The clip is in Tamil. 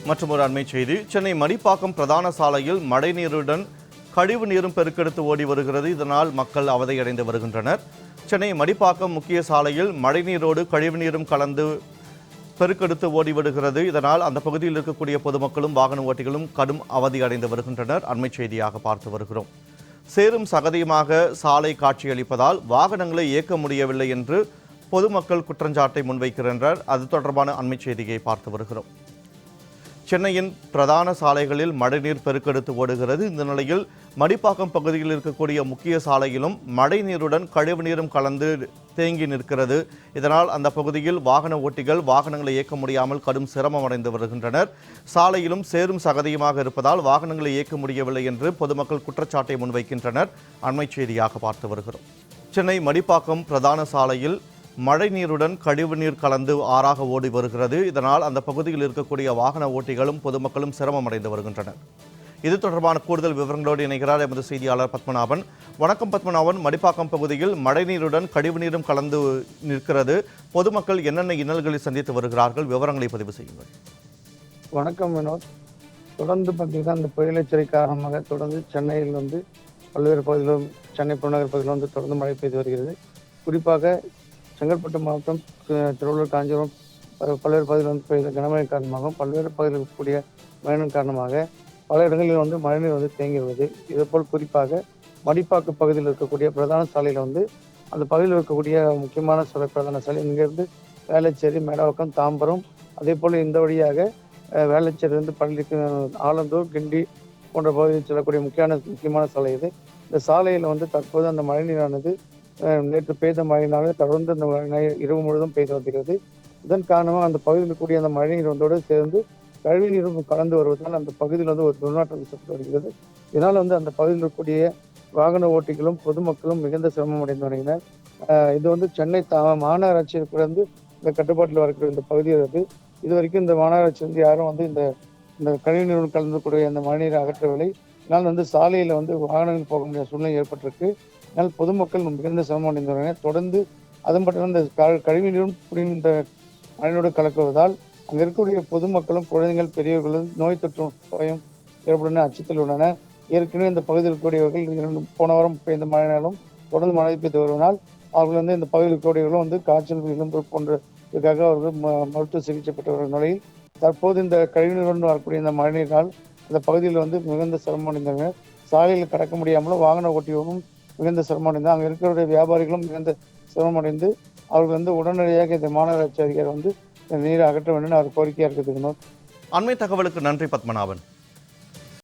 மற்றும் ஒரு அண்மை செய்தி, சென்னை மடிப்பாக்கம் பிரதான சாலையில் மழைநீருடன் கழிவு நீரும் பெருக்கெடுத்து ஓடி வருகிறது. இதனால் மக்கள் அவதியடைந்து வருகின்றனர். சென்னை மடிப்பாக்கம் முக்கிய சாலையில் மழைநீரோடு கழிவு நீரும் கலந்து பெருக்கெடுத்து ஓடி வருகிறது. இதனால் அந்த பகுதியில் இருக்கக்கூடிய பொதுமக்களும் வாகன ஓட்டிகளும் கடும் அவதி அடைந்து வருகின்றனர். அண்மை செய்தியாக பார்த்து வருகிறோம். சேரும் சகதியுமாக சாலை காட்சியளிப்பதால் வாகனங்களை இயக்க முடியவில்லை என்று பொதுமக்கள் குற்றச்சாட்டை முன்வைக்கின்றனர். அது தொடர்பான அண்மை செய்தியை பார்த்து வருகிறோம். சென்னையின் பிரதான சாலைகளில் மழைநீர் பெருக்கெடுத்து ஓடுகிறது. இந்த நிலையில் மடிப்பாக்கம் பகுதியில் இருக்கக்கூடிய முக்கிய சாலையிலும் மழை நீருடன் கழிவு நீரும் கலந்து தேங்கி நிற்கிறது. இதனால் அந்த பகுதியில் வாகன ஓட்டிகள் வாகனங்களை இயக்க முடியாமல் கடும் சிரமம் அடைந்து வருகின்றனர். சாலையிலும் சேரும் சகதியுமாக இருப்பதால் வாகனங்களை இயக்க முடியவில்லை என்று பொதுமக்கள் குற்றச்சாட்டை முன்வைக்கின்றனர். அண்மை செய்தியாக பார்த்து வருகிறோம். சென்னை மடிப்பாக்கம் பிரதான சாலையில் மழை நீருடன் கழிவு நீர் கலந்து ஆறாக ஓடி வருகிறது. இதனால் அந்த பகுதியில் இருக்கக்கூடிய வாகன ஓட்டிகளும் பொதுமக்களும் சிரமம் அடைந்து வருகின்றனர். இது தொடர்பான கூடுதல் விவரங்களோடு இணைகிறார் எமது செய்தியாளர் பத்மநாபன். வணக்கம் பத்மநாபன். மடிப்பாக்கம் பகுதியில் மழை நீருடன் கழிவு நீரும் கலந்து நிற்கிறது. பொதுமக்கள் என்னென்ன இன்னல்களை சந்தித்து வருகிறார்கள்? விவரங்களை பதிவு செய்யுங்கள். வணக்கம் வினோத். தொடர்ந்து பார்த்தீங்கன்னா இந்த புயல் எச்சரிக்கை காரணமாக தொடர்ந்து சென்னையில் பல்வேறு பகுதிகளிலும் சென்னை புறநகர் பகுதியில் தொடர்ந்து மழை பெய்து வருகிறது. குறிப்பாக செங்கல்பட்டு மாவட்டம், திருவள்ளூர், காஞ்சிபுரம் பல்வேறு பகுதிகளில் பெய்த கனமழை காரணமாகவும் பல்வேறு பகுதிகளில் இருக்கக்கூடிய மழையின் காரணமாக பல இடங்களில் மழைநீர் தேங்கியுள்ளது. இதேபோல் குறிப்பாக மடிப்பாக்கு பகுதியில் இருக்கக்கூடிய பிரதான சாலையில் அந்த பகுதியில் இருக்கக்கூடிய முக்கியமான பிரதான சாலை இங்கிருந்து வேளச்சேரி, மேடவாக்கம், தாம்பரம், அதே போல் இந்த வழியாக வேளச்சேரி பள்ளிக்கு ஆலந்தூர், கிண்டி போன்ற பகுதியில் செல்லக்கூடிய முக்கியமான சாலை இது. இந்த சாலையில் தற்போது அந்த மழைநீரானது நேற்று பெய்த மழையினால தொடர்ந்து அந்த மழை இரவு முழுவதும் பெய்து வருகிறது. இதன் காரணமாக அந்த பகுதியில் இருக்கக்கூடிய அந்த மழைநீர் சேர்ந்து கழிவு நீரும் கலந்து வருவதால் அந்த பகுதியில் ஒரு துர்நாற்றம் வீசப்பட்டு வருகிறது. இதனால் அந்த பகுதியில் இருக்கக்கூடிய வாகன ஓட்டிகளும் பொதுமக்களும் மிகுந்த சிரமம் அடைந்து வருகின்றனர். இது சென்னை மாநகராட்சியில் இந்த கட்டுப்பாட்டில் வரக்கூடிய இந்த பகுதி இது வரைக்கும் இந்த மாநகராட்சி யாரும் இந்த கழிவு நீரும் கலந்துக்கூடிய அந்த மழைநீரை அகற்றவில்லை. இதனால் சாலையில் வாகனங்கள் போக முடியாத சூழ்நிலை ஏற்பட்டிருக்கு. இதனால் பொதுமக்கள் மிகுந்த சிரமம் அடைந்து வருகின்றனர். தொடர்ந்து அதன் மட்டும் இந்த கழிவு நீரும் இந்த மழையோடு கலக்குவதால் அங்கே இருக்கக்கூடிய பொதுமக்களும் குழந்தைகள், பெரியவர்களும் நோய் தொற்று பயம் ஏற்படும் அச்சத்தில் உள்ளனர். ஏற்கனவே இந்த பகுதியில் இருக்கக்கூடியவர்கள் போன வாரம் பெய்த மழையினாலும் தொடர்ந்து மழை பெய்து வருவதால் அவர்கள் இந்த பகுதியில் இருக்கக்கூடியவர்களும் காய்ச்சல், எலும்பு போன்றதுக்காக அவர்கள் மருத்துவ சிகிச்சை பெற்று வரும் நிலையில் தற்போது இந்த கழிவுநீருடன் வரக்கூடிய இந்த மழைநீரால் இந்த பகுதியில் மிகுந்த சிரமம் அடைந்தனர். சாலையில் கடக்க முடியாமலும் வாகன ஓட்டியவரும் மிகுந்த சிரமம் அடைந்தார். அங்கே இருக்கிற வியாபாரிகளும் மிகுந்த சிரமம் அடைந்து அவர்கள் உடனடியாக இந்த மாநகராட்சி அதிகாரி இந்த நீரை அகற்ற வேண்டும் அவர் கோரிக்கையாக இருக்குது. அண்மை தகவலுக்கு நன்றி பத்மநாபன்.